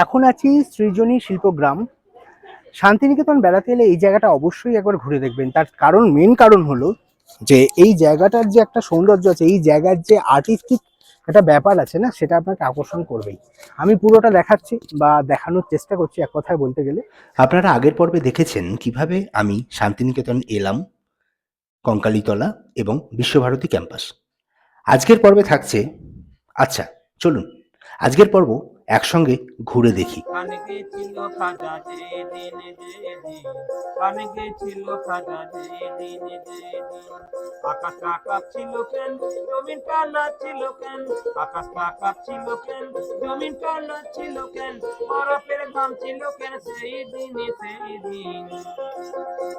এখন আছি সৃজনী শিল্পগ্রাম। শান্তিনিকেতন বেড়াতে এলে এই জায়গাটা অবশ্যই একবার ঘুরে দেখবেন। তার কারণ, মেন কারণ হলো যে এই জায়গাটার যে একটা সৌন্দর্য আছে, এই জায়গার যে আর্টিস্টিক একটা ব্যাপার আছে না, সেটা আপনাকে আকর্ষণ করবেই। আমি পুরোটা দেখাচ্ছি বা দেখানোর চেষ্টা করছি এক কথায় বলতে গেলে। আপনারা আগের পর্বে দেখেছেন কিভাবে আমি শান্তিনিকেতন এলাম, কঙ্কালীতলা এবং বিশ্বভারতী ক্যাম্পাস। আজকের পর্বে থাকছে, আচ্ছা চলুন আজকের পর্ব একসঙ্গে ঘুরে দেখি। কানে গেছিল খাজা যেদিন যেদিন, কানে গেছিল খাজা যেদিন যেদিন। আকাশটা কাঁপছিল কেন, জমিনটা নাচছিল কেন, আকাশটা কাঁপছিল কেন, জমিনটা নাচছিল কেন, বরফের ঘাম ছিল কেন সেই দিন সেই দিন।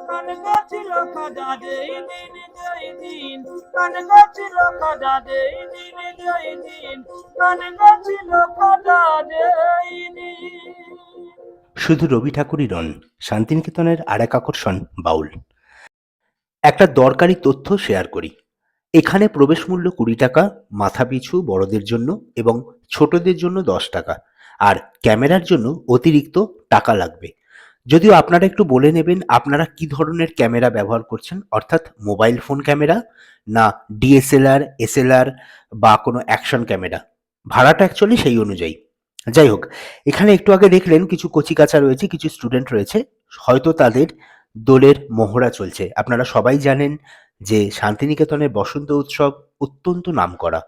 কানে গেছিল খাজা যেদিন যেদিন, কানে গেছিল খাজা যেদিন যেদিন, কানে গেছিল খাজা যেদিন। শুধু রবি ঠাকুরই নন, শান্তিনিকেতনের আর এক আকর্ষণ বাউল। একটা দরকারি তথ্য শেয়ার করি। এখানে প্রবেশ মূল্য 20 টাকা মাথাপিছু বড়দের জন্য এবং ছোটদের জন্য 10 টাকা, আর ক্যামেরার জন্য অতিরিক্ত টাকা লাগবে। যদিও আপনারা একটু বলে নেবেন আপনারা কি ধরনের ক্যামেরা ব্যবহার করছেন, অর্থাৎ মোবাইল ফোন ক্যামেরা না ডিএসএলআর, এসএলআর বা কোনো অ্যাকশন ক্যামেরা। ভাড়াটা অ্যাকচুয়ালি সেই অনুযায়ী। যাই হোক, এখানে একটু আগে দেখলেন কিছু কচিকাঁচা রয়েছে, কিছু স্টুডেন্ট রয়েছে, হয়তো তাদের দোলের মহড়া চলছে। আপনারা সবাই জানেন যে শান্তিনিকেতনের বসন্ত উৎসব অত্যন্ত নামকরা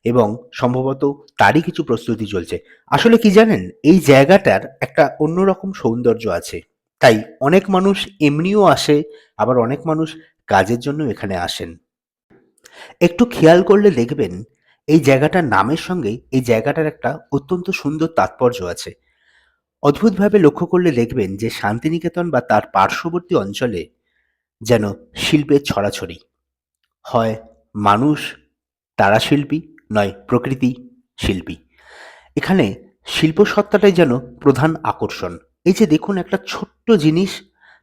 এবং সম্ভবত তারই কিছু প্রস্তুতি চলছে। আসলে কি জানেন, এই জায়গাটার একটা অন্যরকম সৌন্দর্য আছে, তাই অনেক মানুষ এমনিও আসে, আবার অনেক মানুষ কাজের জন্য এখানে আসেন। একটু খেয়াল করলে দেখবেন এই জায়গাটার নামের সঙ্গে এই জায়গাটার একটা অত্যন্ত সুন্দর তাৎপর্য আছে। অদ্ভুতভাবে লক্ষ্য করলে দেখবেন যে শান্তিনিকেতন বা তার পার্শ্ববর্তী অঞ্চলে যেন শিল্পের ছড়াছড়ি। হয় মানুষ তারা শিল্পী, নয় প্রকৃতি শিল্পী। এখানে শিল্পসত্তাটাই যেন প্রধান আকর্ষণ। এই যে দেখুন একটা ছোট্ট জিনিস,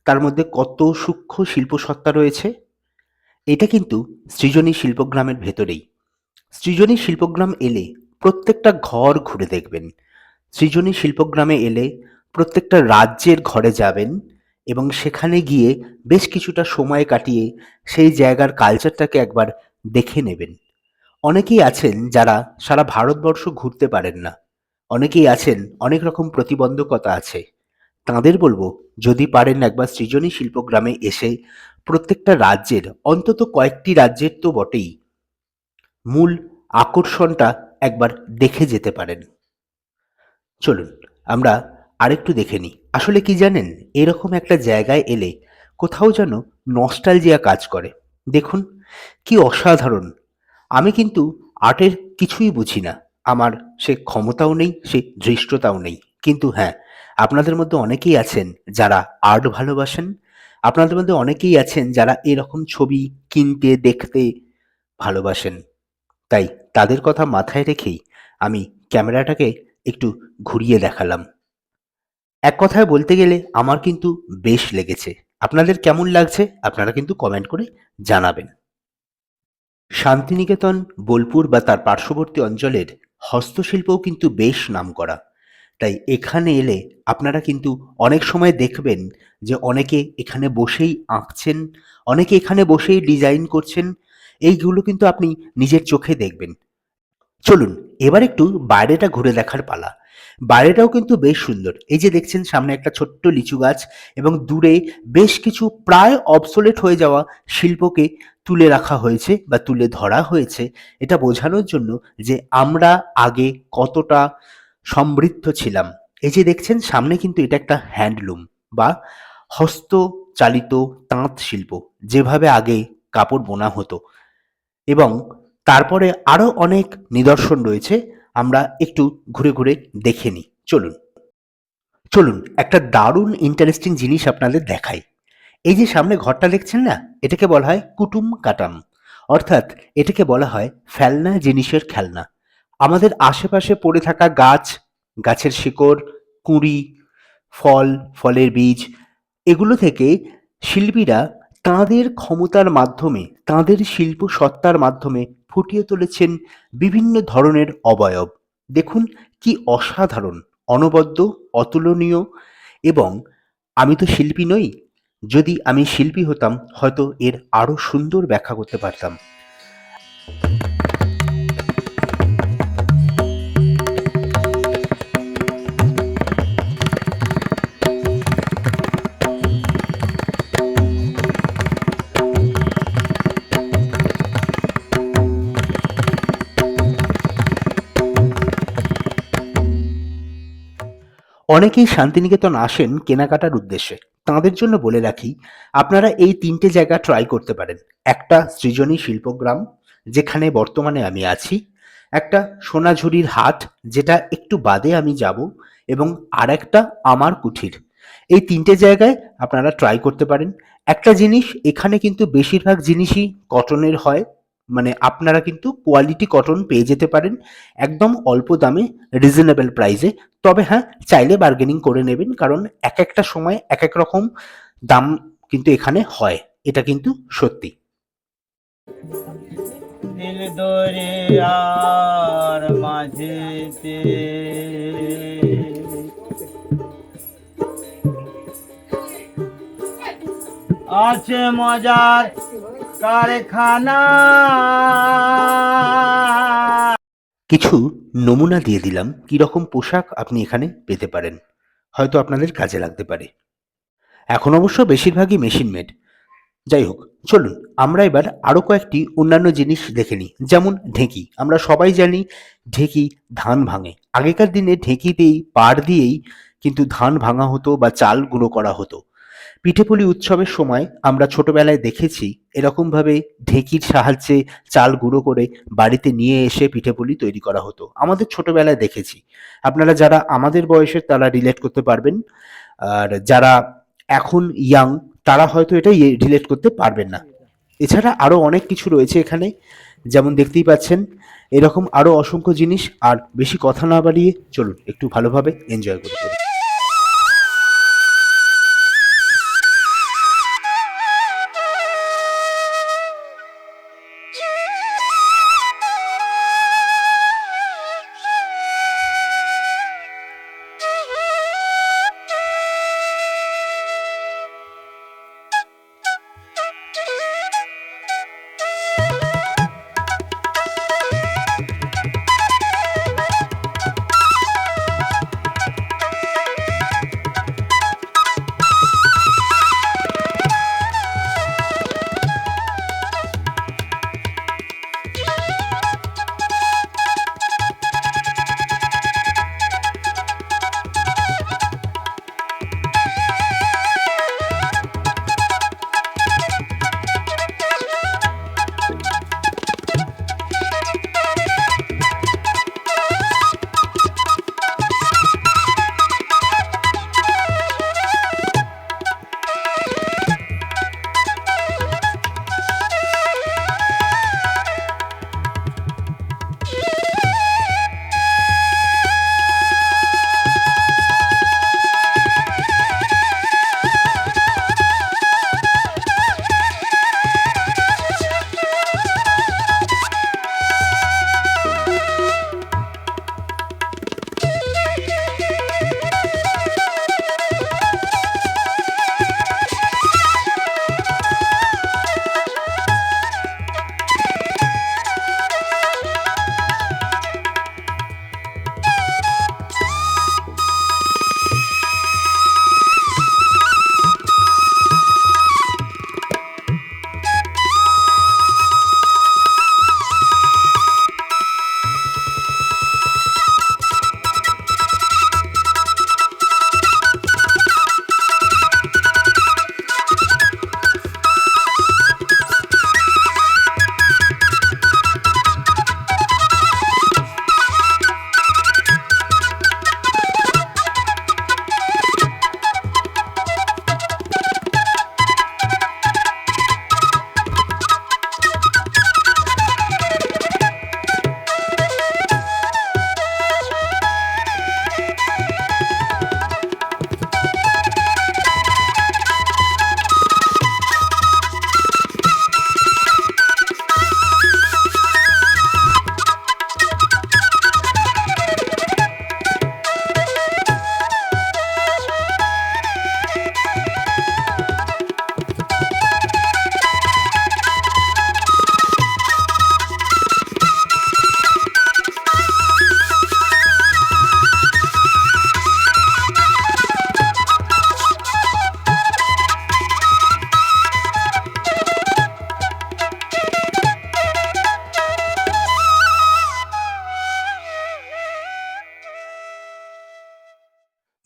তার মধ্যে কত সূক্ষ্ম শিল্পসত্তা রয়েছে। এটা কিন্তু সৃজনী শিল্পগ্রামের ভেতরেই। সৃজনী শিল্পগ্রাম এলে প্রত্যেকটা ঘর ঘুরে দেখবেন। সৃজনী শিল্পগ্রামে এলে প্রত্যেকটা রাজ্যের ঘরে যাবেন এবং সেখানে গিয়ে বেশ কিছুটা সময় কাটিয়ে সেই জায়গার কালচারটাকে একবার দেখে নেবেন। অনেকেই আছেন যারা সারা ভারতবর্ষ ঘুরতে পারেন না, অনেকেই আছেন অনেক রকম প্রতিবন্ধকতা আছে। তাঁদের বলবো, যদি পারেন একবার সৃজনী শিল্পগ্রামে এসে প্রত্যেকটা রাজ্যের, অন্তত কয়েকটি রাজ্যের তো বটেই, মূল আকর্ষণটা একবার দেখে যেতে পারেন। চলুন আমরা আরেকটু দেখে নিই। আসলে কি জানেন, এরকম একটা জায়গায় এলে কোথাও যেন নস্টালজিয়া কাজ করে। দেখুন কি অসাধারণ। আমি কিন্তু আর্টের কিছুই বুঝি না, আমার সে ক্ষমতাও নেই, সে ধৃষ্টতাও নেই, কিন্তু হ্যাঁ, আপনাদের মধ্যে অনেকেই আছেন যারা আর্ট ভালোবাসেন, আপনাদের মধ্যে অনেকেই আছেন যারা এরকম ছবি কিনতে দেখতে ভালোবাসেন। তাই তাদের কথা মাথায় রেখেই আমি ক্যামেরাটাকে একটু ঘুরিয়ে দেখালাম। এক কথায় বলতে গেলে আমার কিন্তু বেশ লেগেছে। আপনাদের কেমন লাগছে আপনারা কিন্তু কমেন্ট করে জানাবেন। শান্তিনিকেতন, বোলপুর বা তার পার্শ্ববর্তী অঞ্চলের হস্তশিল্পও কিন্তু বেশ নামকরা। তাই এখানে এলে আপনারা কিন্তু অনেক সময় দেখবেন যে অনেকে এখানে বসেই আঁকছেন, অনেকে এখানে বসেই ডিজাইন করছেন। এইগুলো কিন্তু আপনি নিজের চোখে দেখবেন। চলুন এবার একটু বাইরেটা ঘুরে দেখার পালা। বাইরেটাও কিন্তু বেশ সুন্দর। এই যে দেখছেন সামনে একটা ছোট্ট লিচু গাছ এবং দূরে বেশ কিছু প্রায় অবসোলেট হয়ে যাওয়া শিল্পকে তুলে রাখা হয়েছে বা তুলে ধরা হয়েছে, এটা বোঝানোর জন্য যে আমরা আগে কতটা সমৃদ্ধ ছিলাম। এই যে দেখছেন সামনে কিন্তু এটা একটা হ্যান্ডলুম বা হস্তচালিত তাঁত শিল্প, যেভাবে আগে কাপড় বোনা হতো। এবং তারপরে আরো অনেক নিদর্শন রয়েছে, আমরা একটু ঘুরে ঘুরে দেখে নিই। চলুন চলুন একটা দারুণ ইন্টারেস্টিং জিনিস আপনাদের দেখাই। এই যে সামনে ঘরটা দেখছেন না, এটাকে বলা হয় কুটুম কাটাম, অর্থাৎ এটাকে বলা হয় ফেলনা জিনিসের খেলনা। আমাদের আশেপাশে পড়ে থাকা গাছ, গাছের শিকড়, কুঁড়ি, ফল, ফলের বীজ, এগুলো থেকে শিল্পীরা তাঁদের ক্ষমতার মাধ্যমে, তাঁদের শিল্প সত্তার মাধ্যমে ফুটিয়ে তুলেছেন বিভিন্ন ধরনের অবয়ব। দেখুন কি অসাধারণ, অনবদ্য, অতুলনীয় এবং আমি তো শিল্পী নই। যদি আমি শিল্পী হতাম হয়তো এর আরো সুন্দর ব্যাখ্যা করতে পারতাম। অনেকেই শান্তিনিকেতন আসেন কেনাকাটার উদ্দেশ্যে। তাঁদের জন্য বলে রাখি, আপনারা এই ৩ টে জায়গা ট্রাই করতে পারেন। একটা সৃজনী শিল্পগ্রাম, যেখানে বর্তমানে আমি আছি। একটা সোনাঝুরির হাট, যেটা একটু বাদে আমি যাব, এবং আরেকটা আমার কুঠির। এই ৩ টে জায়গায় আপনারা ট্রাই করতে পারেন। একটা জিনিস, এখানে কিন্তু বেশিরভাগ জিনিসই কটনের হয়। মানে আপনারা কিন্তু কোয়ালিটি কটন পেয়ে যেতে পারেন একদম অল্প দামে, রিজনেবল প্রাইসে। তবে হ্যাঁ, চাইলে বার্গেনিং করে নেবেন, কারণ একেকটা সময় একেক রকম দাম কিন্তু এখানে হয়। এটা কিন্তু সত্যি। দিল দরিয়ার মাঝেতে আছে মজার কারখানা। কিছু নমুনা দিয়ে দিলাম কিরকম পোশাক আপনি এখানে পেতে পারেন, হয়তো আপনাদের কাজে লাগতে পারে। এখন অবশ্য বেশিরভাগই মেশিন মেড। যাই হোক, চলুন আমরা এবার আরো কয়েকটি অন্যান্য জিনিস দেখে নিই। যেমন ঢেঁকি। আমরা সবাই জানি ঢেঁকি ধান ভাঙে। আগেকার দিনে ঢেঁকিতেই পাড় দিয়েই কিন্তু ধান ভাঙা হতো বা চাল গুঁড়ো করা হতো। পিঠেপুলি উৎসবের সময় আমরা ছোটবেলায় দেখেছি এরকমভাবে ঢেঁকির সাহায্যে চাল গুঁড়ো করে বাড়িতে নিয়ে এসে পিঠেপুলি তৈরি করা হতো। আমাদের ছোটবেলায় দেখেছি। আপনারা যারা আমাদের বয়সের তারা রিলেট করতে পারবেন, আর যারা এখন ইয়াং তারা হয়তো এটা রিলেট করতে পারবেন না। এছাড়া আরো অনেক কিছু রয়েছে এখানে, যেমন দেখতেই পাচ্ছেন এরকম আরো অসংখ্য জিনিস। আর বেশি কথা না বাড়িয়ে চলুন একটু ভালোভাবে এনজয় করি।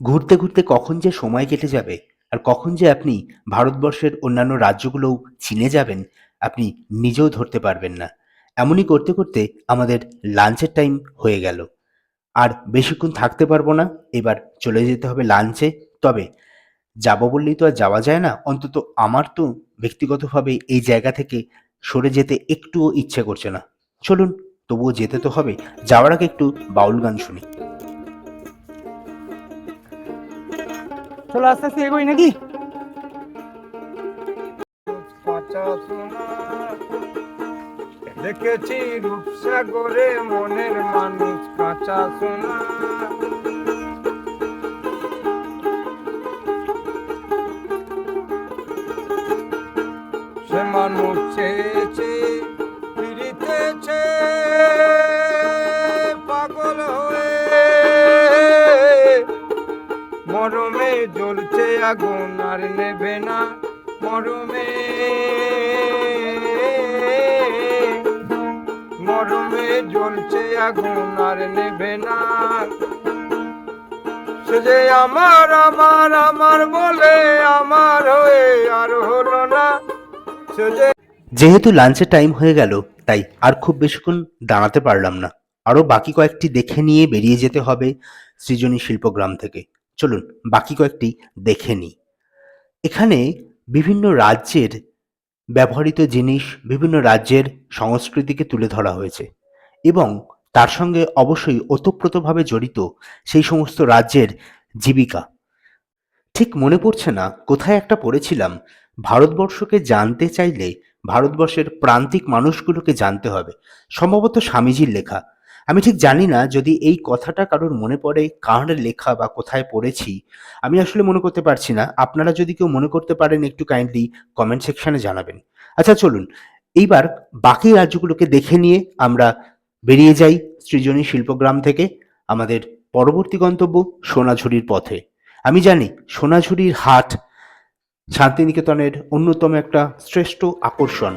ঘুরতে ঘুরতে কখন যে সময় কেটে যাবে আর কখন যে আপনি ভারতবর্ষের অন্যান্য রাজ্যগুলোও চিনে যাবেন আপনি নিজেও ধরতে পারবেন না। এমনই করতে করতে আমাদের লাঞ্চের টাইম হয়ে গেল। আর বেশিক্ষণ থাকতে পারবো না, এবার চলে যেতে হবে লাঞ্চে। তবে যাবো বললেই তো আর যাওয়া যায় না, অন্তত আমার তো ব্যক্তিগতভাবে এই জায়গা থেকে সরে যেতে একটুও ইচ্ছে করছে না। চলুন, তবুও যেতে তো হবে। যাওয়ার আগে একটু বাউল গান শুনি। চলো আস্তে আস্তে এগোই নাকি? কাঁচা সোনা দেখেছি রূপসাগরে মনের মানুষ কাঁচা সোনা সে মানুষ চেয়েছে ফিরিতেছে পাগল হয়ে মরমে জ্বলছে আগুন আর নেবে না মরমে মরমে জ্বলছে আগুন আর নেবে না সে যে আমার আমার আমার বলে আমার হয়ে আর হলো না সে যে যেহেতু লাঞ্চের টাইম হয়ে গেল তাই আর খুব বেশিক্ষণ দাঁড়াতে পারলাম না। আরও বাকি কয়েকটি দেখে নিয়ে বেরিয়ে যেতে হবে সৃজনী শিল্পগ্রাম থেকে। চলুন বাকি কয়েকটি দেখে নিই। এখানে বিভিন্ন রাজ্যের ব্যবহৃত জিনিস, বিভিন্ন রাজ্যের সংস্কৃতিকে তুলে ধরা হয়েছে এবং তার সঙ্গে অবশ্যই ওতপ্রোতভাবে জড়িত সেই সমস্ত রাজ্যের জীবিকা। ঠিক মনে পড়ছে না, কোথায় একটা পড়েছিলাম, ভারতবর্ষকে জানতে চাইলে ভারতবর্ষের প্রান্তিক মানুষগুলোকে জানতে হবে। সম্ভবত স্বামীজির লেখা। আমি ঠিক জানি না যদি এই কথাটা কারোর মনে পড়ে কার লেখা বা কোথায় পড়েছি। আমি আসলে মনে করতে পারছি না। আপনারা যদি কেউ মনে করতে পারেন একটু কাইন্ডলি কমেন্ট সেকশনে জানাবেন। আচ্ছা চলুন, এইবার বাকি রাজ্যগুলোকে দেখে নিয়ে আমরা বেরিয়ে যাই সৃজনী শিল্পগ্রাম থেকে আমাদের পরবর্তী গন্তব্য সোনাঝুরির পথে। আমি জানি সোনাঝুরির হাট শান্তিনিকেতনের অন্যতম একটা শ্রেষ্ঠ আকর্ষণ।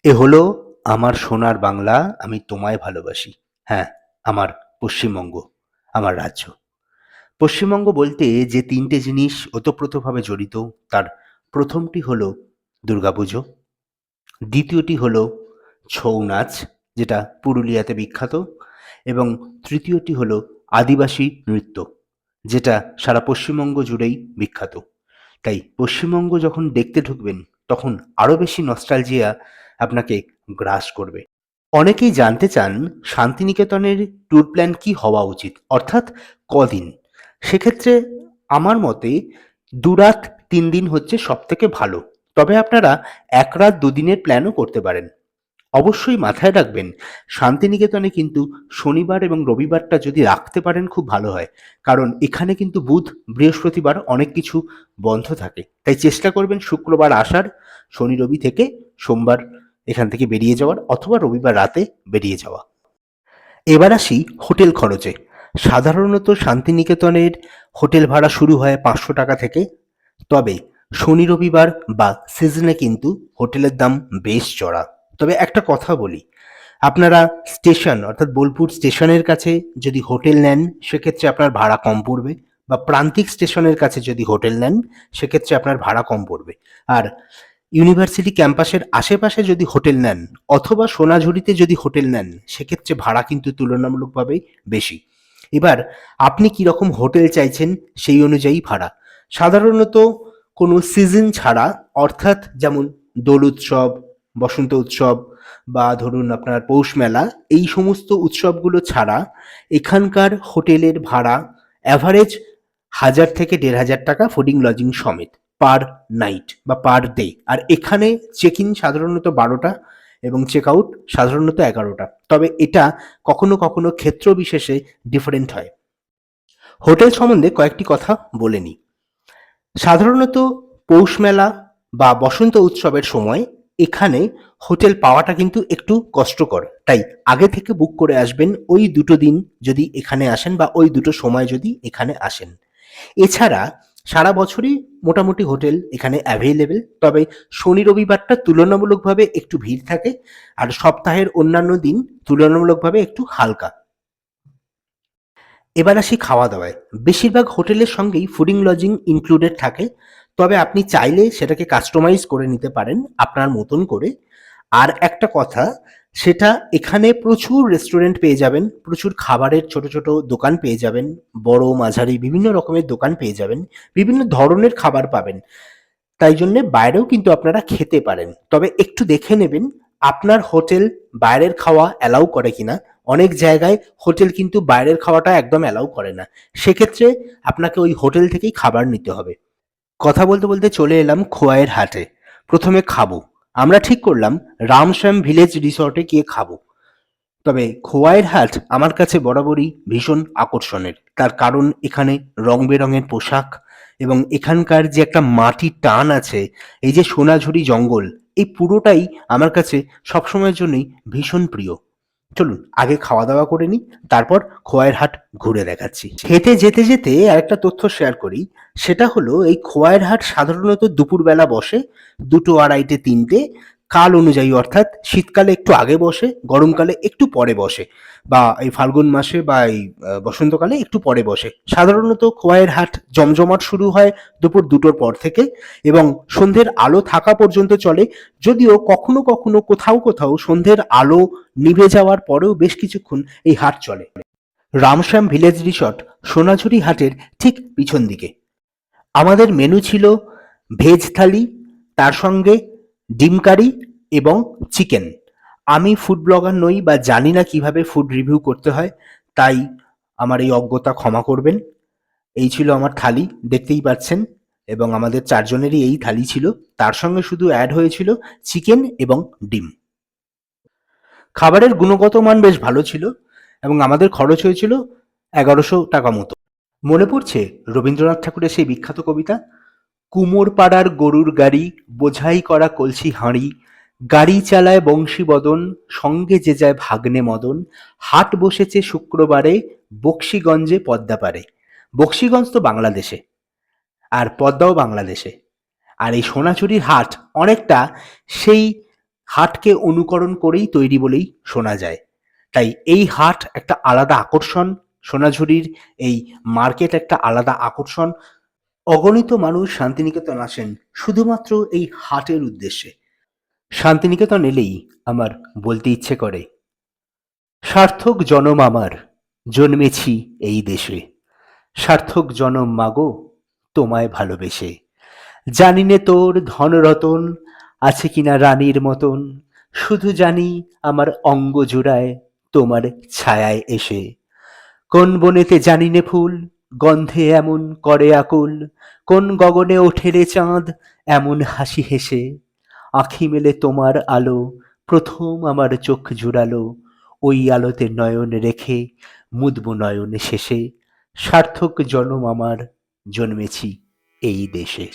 এ হলো আমার সোনার বাংলা, আমি তোমায় ভালোবাসি। হ্যাঁ, আমার পশ্চিমবঙ্গ, আমার রাজ্য। পশ্চিমবঙ্গ বলতে যে তিনটে জিনিস ওতপ্রোতভাবে জড়িত, তার প্রথমটি হলো দুর্গাপুজো, দ্বিতীয়টি হলো ছৌ নাচ যেটা পুরুলিয়াতে বিখ্যাত, এবং তৃতীয়টি হলো আদিবাসী নৃত্য যেটা সারা পশ্চিমবঙ্গ জুড়েই বিখ্যাত। তাই পশ্চিমবঙ্গ যখন দেখতে ঢুকবেন তখন আরও বেশি নস্টালজিয়া আপনাকে গ্রাস করবে। অনেকেই জানতে চান শান্তিনিকেতনের ট্যুর প্ল্যান কি হওয়া উচিত, অর্থাৎ কদিন। সেক্ষেত্রে আমার মতে ২ রাত ৩ দিন হচ্ছে সবথেকে ভালো। তবে আপনারা ১ রাত ২ দিনের প্ল্যানও করতে পারেন। অবশ্যই মাথায় রাখবেন শান্তিনিকেতনে কিন্তু শনিবার এবং রবিবারটা যদি রাখতে পারেন খুব ভালো হয়, কারণ এখানে কিন্তু বুধ বৃহস্পতিবার অনেক কিছু বন্ধ থাকে। তাই চেষ্টা করবেন শুক্রবার আসার, শনি রবি থেকে সোমবার এখান থেকে বেরিয়ে যাওয়ার, অথবা রবিবার রাতে বেরিয়ে যাওয়া। এবার আসি হোটেল খরচে। সাধারণত শান্তিনিকেতনের হোটেল ভাড়া শুরু হয় ৫০০ টাকা থেকে। তবে শনি রবিবার বা সিজনে কিন্তু হোটেলের দাম বেশ চড়া। তবে একটা কথা বলি, আপনারা স্টেশন অর্থাৎ বোলপুর স্টেশনের কাছে যদি হোটেল নেন সেক্ষেত্রে আপনার ভাড়া কম পড়বে, বা প্রান্তিক স্টেশনের কাছে যদি হোটেল নেন সেক্ষেত্রে আপনার ভাড়া কম পড়বে। আর ইউনিভার্সিটি ক্যাম্পাসের আশেপাশে যদি হোটেল নেন অথবা সোনাঝুরিতে যদি হোটেল নেন সেক্ষেত্রে ভাড়া কিন্তু তুলনামূলকভাবে বেশি। এবার আপনি কি রকম হোটেল চাইছেন সেই অনুযায়ী ভাড়া। সাধারণত কোনো সিজন ছাড়া, অর্থাৎ যেমন দোল উৎসব, বসন্ত উৎসব বা ধরুন আপনার পৌষ মেলা, এই সমস্ত উৎসবগুলো ছাড়া এখানকার হোটেলের ভাড়া অ্যাভারেজ 1000 থেকে 1500 টাকা ফুডিং লজিং সমেত পার নাইট বা পার ডে। আর এখানে চেক ইন সাধারণত 12টা এবং চেক আউট সাধারণত 11টা, তবে এটা কখনো কখনো ক্ষেত্র বিশেষে ডিফারেন্ট হয়। হোটেল সম্বন্ধে কয়েকটি কথা বলে নিই। সাধারণত পৌষ মেলা বা বসন্ত উৎসবের সময় এখানে হোটেল পাওয়াটা কিন্তু একটু কষ্টকর, তাই আগে থেকে বুক করে আসবেন ওই দুটো দিন যদি এখানে আসেন বা ওই দুটো সময় যদি এখানে আসেন। এছাড়া সারা বছরই মোটামুটি হোটেল এখানে অ্যাভেলেবেল, তবে শনি রবিবারটা তুলনামূলকভাবে একটু ভিড় থাকে আর সপ্তাহের অন্যান্য দিন তুলনামূলকভাবে একটু হালকা। এবার আসি খাওয়া দাওয়ায়। বেশিরভাগ হোটেলের সঙ্গেই ফুডিং লজিং ইনক্লুডেড থাকে, তবে আপনি চাইলে সেটাকে কাস্টমাইজ করে নিতে পারেন আপনার মতন করে। আর একটা কথা, সেটা এখানে প্রচুর রেস্টুরেন্ট পেয়ে যাবেন, প্রচুর খাবারের ছোট ছোট দোকান পেয়ে যাবেন, বড় মাঝারি বিভিন্ন রকমের দোকান পেয়ে যাবেন, বিভিন্ন ধরনের খাবার পাবেন। তাই জন্যে বাইরেও কিন্তু আপনারা খেতে পারেন, তবে একটু দেখে নেবেন আপনার হোটেল বাইরের খাওয়া অ্যালাউ করে কিনা। অনেক জায়গায় হোটেল কিন্তু বাইরের খাওয়াটা একদম অ্যালাউ করে না, সেক্ষেত্রে আপনাকে ওই হোটেল থেকেই খাবার নিতে হবে। কথা বলতে বলতে চলে এলাম খোয়াইয়ের হাটে। প্রথমে খাবো, আমরা ঠিক করলাম রামশ্যাম ভিলেজ রিসর্টে গিয়ে খাবো। তবে খোয়াইয়ের হাট আমার কাছে বরাবরই ভীষণ আকর্ষণের, তার কারণ এখানে রং বেরঙের পোশাক এবং এখানকার যে একটা মাটির টান আছে, এই যে সোনাঝুরি জঙ্গল, এই পুরোটাই আমার কাছে সবসময়ের জন্যই ভীষণ প্রিয়। চলুন আগে খাওয়া দাওয়া করে নিই, তারপর খোয়াইয়ের হাট ঘুরে দেখাচ্ছি। খেতে যেতে যেতে আরেকটা তথ্য শেয়ার করি, সেটা হলো এই খোয়াইয়ের হাট সাধারণত দুপুরবেলা বসে 2টো, 2:30টে, 3টে, কাল অনুযায়ী, অর্থাৎ শীতকালে একটু আগে বসে, গরমকালে একটু পরে বসে, বা এই ফাল্গুন মাসে বা এই বসন্তকালে একটু পরে বসে। সাধারণত খোয়াইয়ের হাট জমজমাট শুরু হয় দুপুর 2টোর পর থেকে এবং সন্ধ্যের আলো থাকা পর্যন্ত চলে, যদিও কখনো কখনো কোথাও কোথাও সন্ধ্যের আলো নিভে যাওয়ার পরেও বেশ কিছুক্ষণ এই হাট চলে। রামশ্যাম ভিলেজ রিসর্ট সোনাঝুরি হাটের ঠিক পিছন দিকে। আমাদের মেনু ছিল ভেজ থালি, তার সঙ্গে ডিম কারি এবং চিকেন। আমি ফুড ব্লগার নই বা জানি না কিভাবে ফুড রিভিউ করতে হয়, তাই আমার এই অজ্ঞতা ক্ষমা করবেন। এই ছিল আমার থালি, দেখতেই পাচ্ছেন, এবং আমাদের 4 জনেরই এই থালি ছিল। তার সঙ্গে শুধু অ্যাড হয়েছিল চিকেন এবং ডিম। খাবারের গুণগত মান বেশ ভালো ছিল এবং আমাদের খরচ হয়েছিল 1100 টাকা মতো। মনে পড়ছে রবীন্দ্রনাথ ঠাকুরের সেই বিখ্যাত কবিতা, কুমোর পাড়ার গরুর গাড়ি, বোঝাই করা কলসি হাঁড়ি, গাড়ি চালায় বংশীবদন, সঙ্গে যে যায় ভাগ্নে মদন, হাট বসেছে শুক্রবারে, বক্সিগঞ্জে পদ্মা পারে। বক্সিগঞ্জ তো বাংলাদেশে, আর পদ্মাও বাংলাদেশে। আর এই সোনাঝুরির হাট অনেকটা সেই হাটকে অনুকরণ করেই তৈরি বলেই শোনা যায়। তাই এই হাট একটা আলাদা আকর্ষণ, সোনাঝুরির এই মার্কেট একটা আলাদা আকর্ষণ। অগণিত মানুষ শান্তিনিকেতন আসেন শুধুমাত্র এই হাটের উদ্দেশ্যে। শান্তিনিকেতন এলেই আমার বলতে ইচ্ছে করে, সার্থক জনম আমার, জন্মেছি এই দেশে, সার্থক জনম মাগো তোমায় ভালোবেসে। জানি নে তোর ধনরতন আছে কিনা রানীর মতন, শুধু জানি আমার অঙ্গ জোড়ায় তোমার ছায়ায় এসে। কোন বনেতে জানি নে ফুল, গন্ধে এমন করে আকুল, কোন গগনে ওঠে রে চাঁদ এমন হাসি হেসে। আঁখি মেলে তোমার আলো প্রথম আমার চোখ জুড়ালো, ওই আলোতে নয়ন রেখে মুদব নয়ন শেষে। সার্থক জনম আমার, জন্মেছি এই দেশে।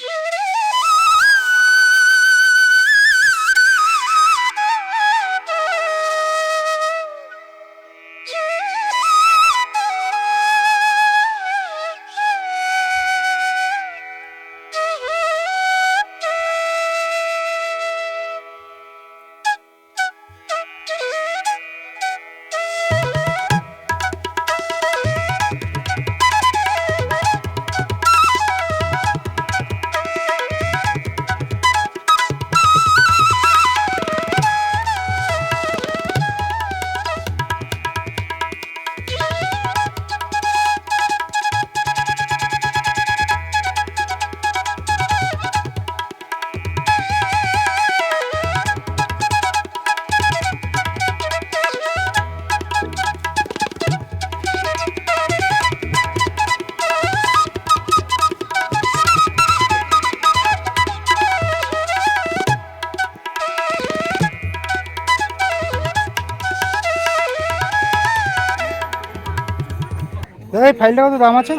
দাদা এই ফাইলটা কত দাম আছে?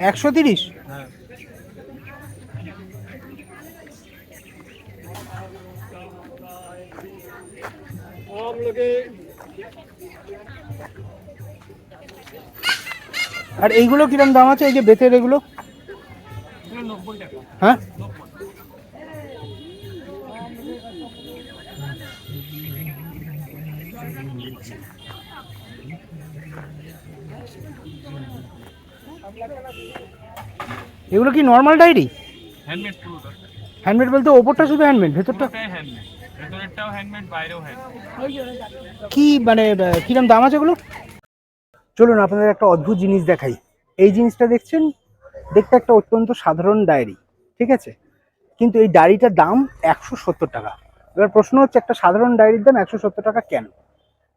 130। হ্যাঁ। আর এইগুলো কিরম দাম আছে, এই যে বেতের এগুলো? হ্যাঁ, এগুলো কি নর্মাল ডায়েরি? হ্যান্ডমেড পুরোটা। হ্যান্ডমেড বলতে ওপরটা শুধু হ্যান্ডমেড, ভেতরটা পুরোটাই হ্যান্ডমেড, ভেতরেরটাও হ্যান্ডমেড, বাইরেও হ্যান্ডমেড। কি মানে কিরম দাম আছে এগুলো? চলুন আপনাদের একটা অদ্ভুত জিনিস দেখাই। এই জিনিসটা দেখছেন, দেখতে একটা অত্যন্ত সাধারণ ডায়েরি, ঠিক আছে, কিন্তু এই ডায়েরিটার দাম 170 টাকা। এবার প্রশ্ন হচ্ছে, একটা সাধারণ ডায়েরির দাম 170 টাকা কেন?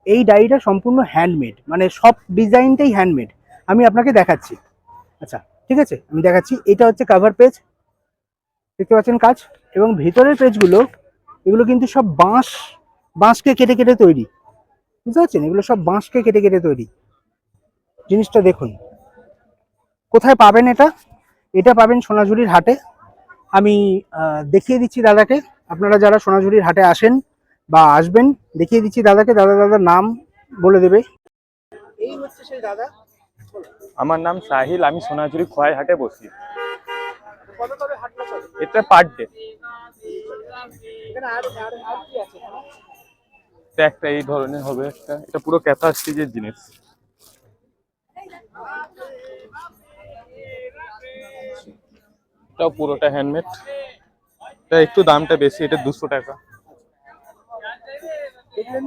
এই ডায়েরিটা সম্পূর্ণ হ্যান্ডমেড, মানে সব ডিজাইনটাই হ্যান্ডমেড। আমি আপনাকে দেখাচ্ছি। আচ্ছা ঠিক আছে, আমি দেখাচ্ছি। এটা হচ্ছে কভার পেজ, দেখতে পাচ্ছেন কাজ, এবং ভেতরের পেজগুলো এগুলো কিন্তু সব বাঁশকে কেটে কেটে তৈরি, বুঝতে পারছেন? এগুলো সব বাঁশকে কেটে কেটে তৈরি। জিনিসটা দেখুন। কোথায় পাবেন এটা? এটা পাবেন সোনাঝুরির হাটে। আমি দেখিয়ে দিচ্ছি দাদাকে। আপনারা যারা সোনাঝুরির হাটে আসেন বা আসবেন, দেখিয়ে দিচ্ছি দাদাকে। দাদার নাম বলে দেবে। এই হচ্ছে সেই দাদা। আমার নাম সাহিল, আমি সোনাঝুরি খোয়াই হাটে বসি। কত কবে হাটটা চলে? এটা পার ডে। এখানে আর কি আছে? এটা একটা এই ধরনের হবে একটা, এটা পুরো ক্যাথা স্টিচের জিনিস। এটাও পুরোটা হ্যান্ডমেড। এটা একটু দামটা বেশি, এটা 200 টাকা। দেখলেন?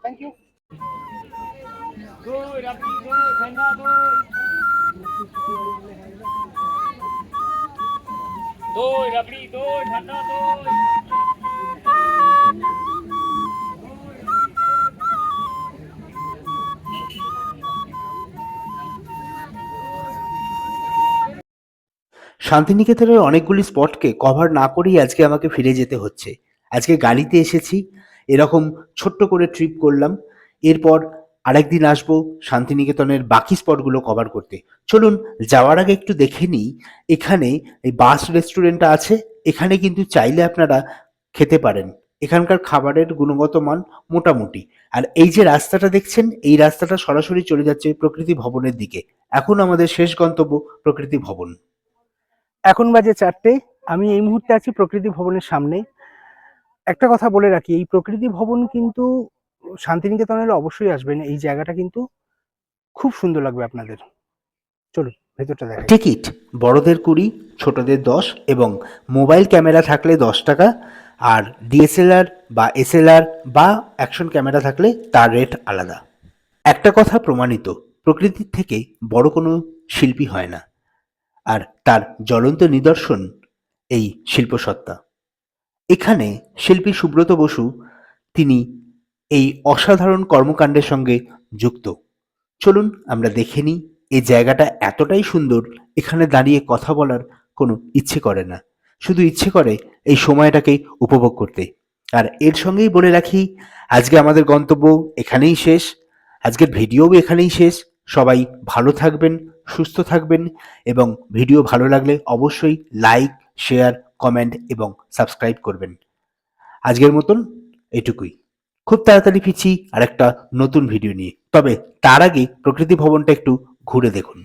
Thank you. শান্তিনিকেতনের অনেকগুলি স্পটকে কভার না করেই আজকে আমাকে ফিরে যেতে হচ্ছে। আজকে গাড়িতে এসেছি, এরকম ছোট্ট করে ট্রিপ করলাম। এরপর আরেকদিন আসবো শান্তিনিকেতনের বাকি স্পটগুলো কভার করতে। চলুন যাওয়ার আগে একটু দেখে নিই, এখানে এই বাস রেস্টুরেন্টটা আছে, এখানে কিন্তু চাইলে আপনারা খেতে পারেন। এখানকার খাবারের গুণগত মান মোটামুটি। আর এই যে রাস্তাটা দেখছেন, এই রাস্তাটা সরাসরি চলে যাচ্ছে প্রকৃতি ভবনের দিকে। এখন আমাদের শেষ গন্তব্য প্রকৃতি ভবন। এখন বাজে 4টে। আমি এই মুহূর্তে আছি প্রকৃতি ভবনের সামনে। একটা কথা বলে রাখি, এই প্রকৃতি ভবন কিন্তু শান্তিনিকেতনে এলে অবশ্যই আসবেন। এই জায়গাটা কিন্তু খুব সুন্দর লাগবে আপনাদের। চলুন ভেতরটা দেখাই। টিকিট বড়দের 20, ছোটদের 10, এবং মোবাইল ক্যামেরা থাকলে 10 টাকা, আর ডিএসএলআর বা এসএলআর বা অ্যাকশন ক্যামেরা থাকলে তার রেট আলাদা। একটা কথা প্রমাণিত, প্রকৃতির থেকে বড় কোনো শিল্পী হয় না, আর তার জ্বলন্ত নিদর্শন এই শিল্পসত্তা। এখানে শিল্পী সুব্রত বসু, তিনি এই অসাধারণ কর্মকাণ্ডের সঙ্গে যুক্ত। চলুন আমরা দেখে নিই। এই জায়গাটা এতটাই সুন্দর, এখানে দাঁড়িয়ে কথা বলার কোনো ইচ্ছে করে না, শুধু ইচ্ছে করে এই সময়টাকে উপভোগ করতে। আর এর সঙ্গেই বলে রাখি, আজকে আমাদের গন্তব্য এখানেই শেষ, আজকের ভিডিওও এখানেই শেষ। সবাই ভালো থাকবেন, সুস্থ থাকবেন, এবং ভিডিও ভালো লাগলে অবশ্যই লাইক, শেয়ার, কমেন্ট এবং সাবস্ক্রাইব করবেন। আজকের মতন এটুকুই। খুব তাড়াতাড়ি ফিরছি আর একটা নতুন ভিডিও নিয়ে। তবে তার আগে প্রকৃতি ভবনটা একটু ঘুরে দেখুন।